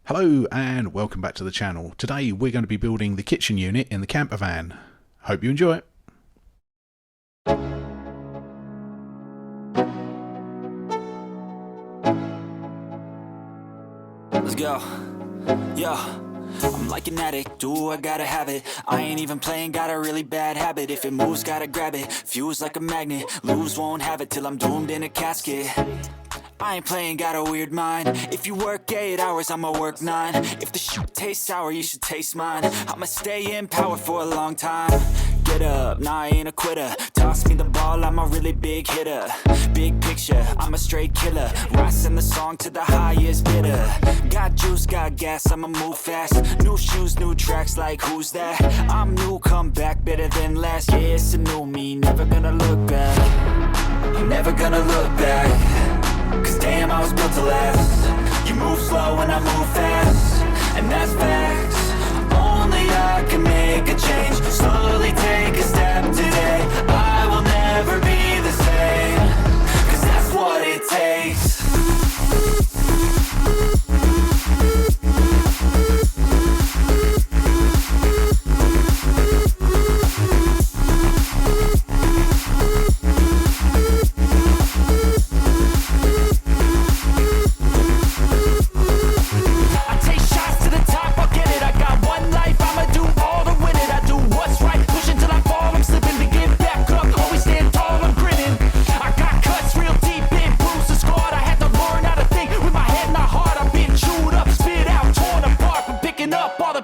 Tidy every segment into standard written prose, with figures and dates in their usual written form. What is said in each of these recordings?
Hello and welcome back to the channel. Today we're going to be building the kitchen unit in the Campervan. Hope you enjoy it. Let's go. Yo, I'm like an addict, do I gotta have it. I ain't even playing, got a really bad habit. If it moves, gotta grab it, fuse like a magnet. Lose, won't have it till I'm doomed in a casket. I ain't playing, got a weird mind. If you work 8 hours, I'ma work 9. If the shoot tastes sour, you should taste mine. I'ma stay in power for a long time. Get up, nah, I ain't a quitter. Toss me the ball, I'm a really big hitter. Big picture, I'm a straight killer. Rising the song to the highest bidder. Got juice, got gas, I'ma move fast. New shoes, new tracks, like who's that? I'm new, come back, better than last. Yeah, it's a new me, never gonna look back. I'm never gonna look back. Cause damn, I was built to last. You move slow and I move fast, and that's facts. Only I can make a change. Slowly take a step today. I will never be the same. Cause that's what it takes.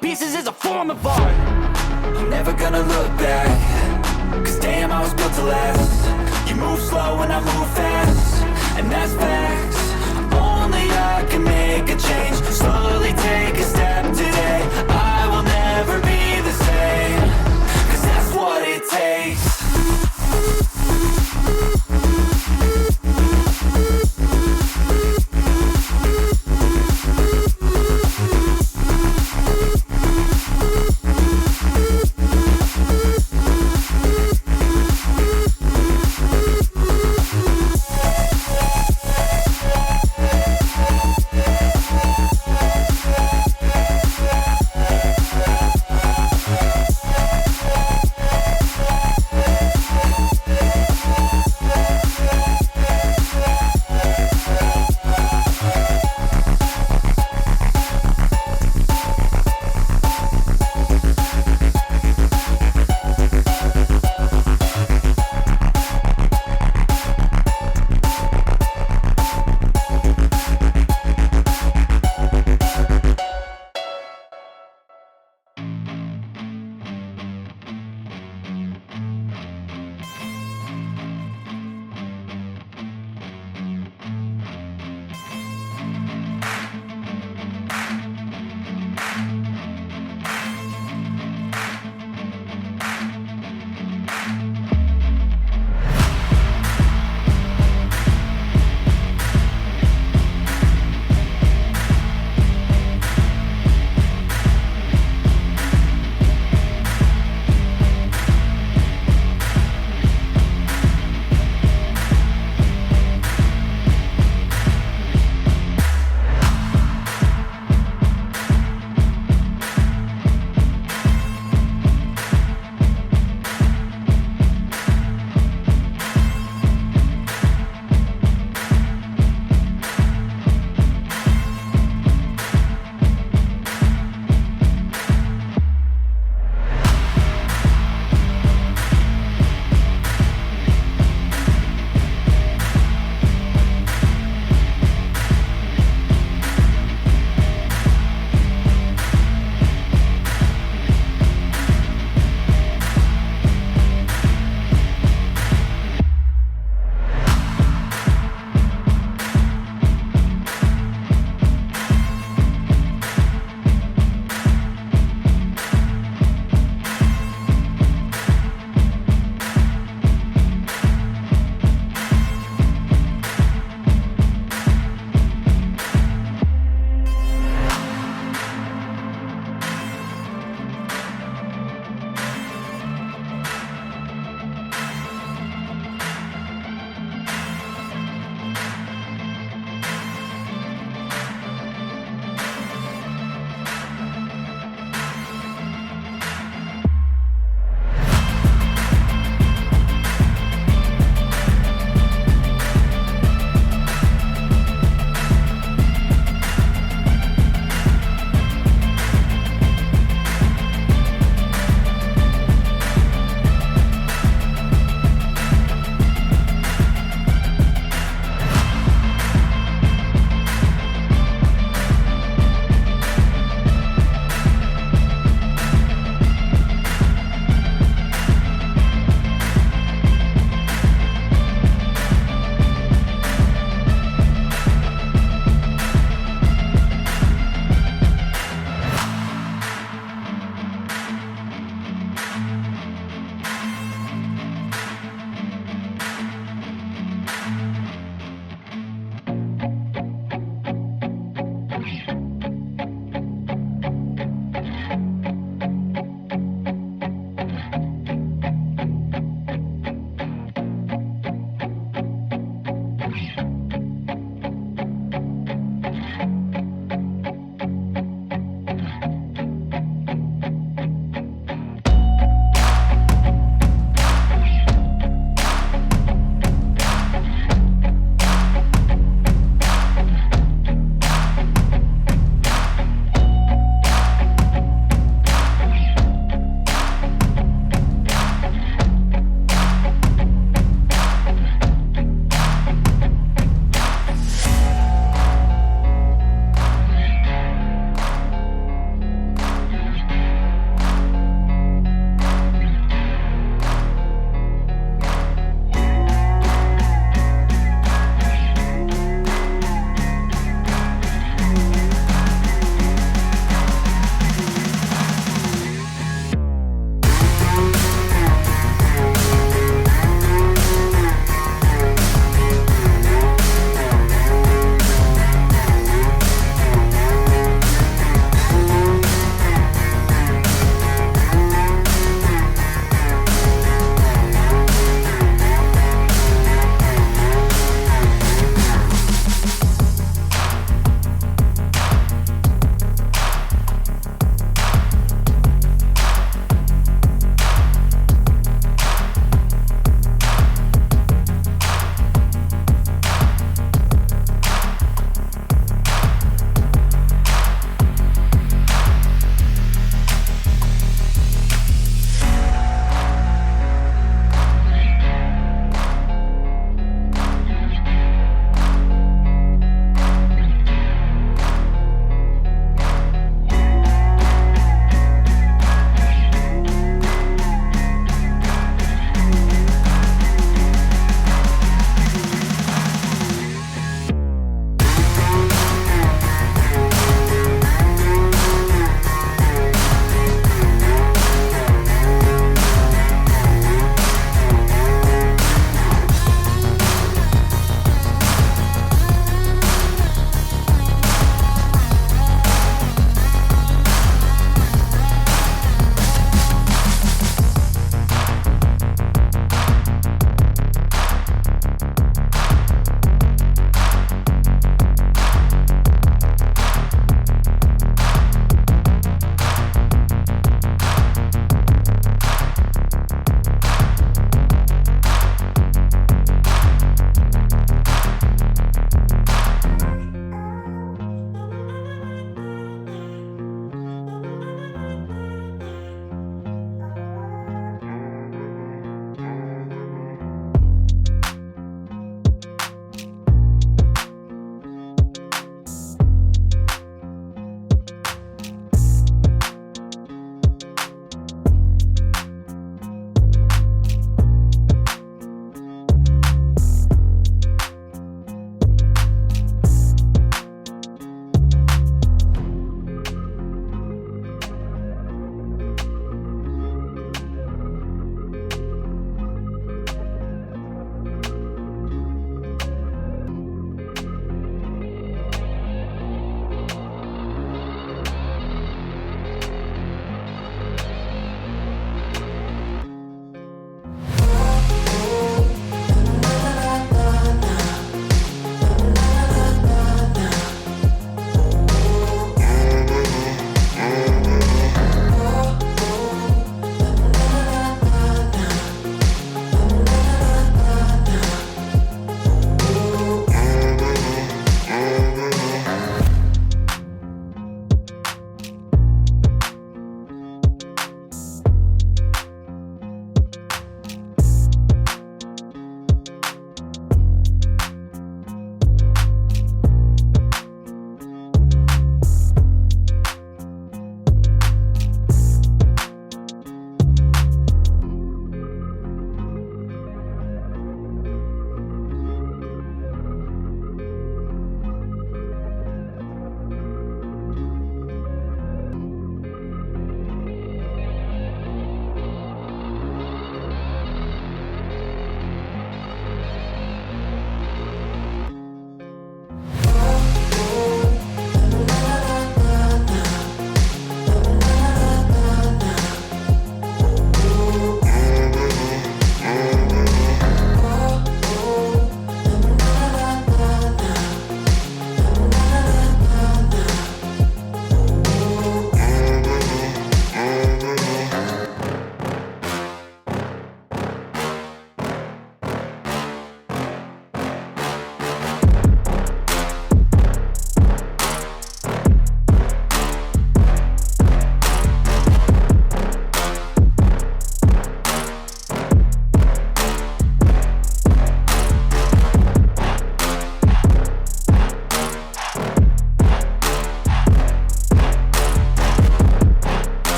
Pieces is a form of art. I'm never gonna look back. Cause damn, I was built to last. You move slow and I move fast, and that's facts. Only I can make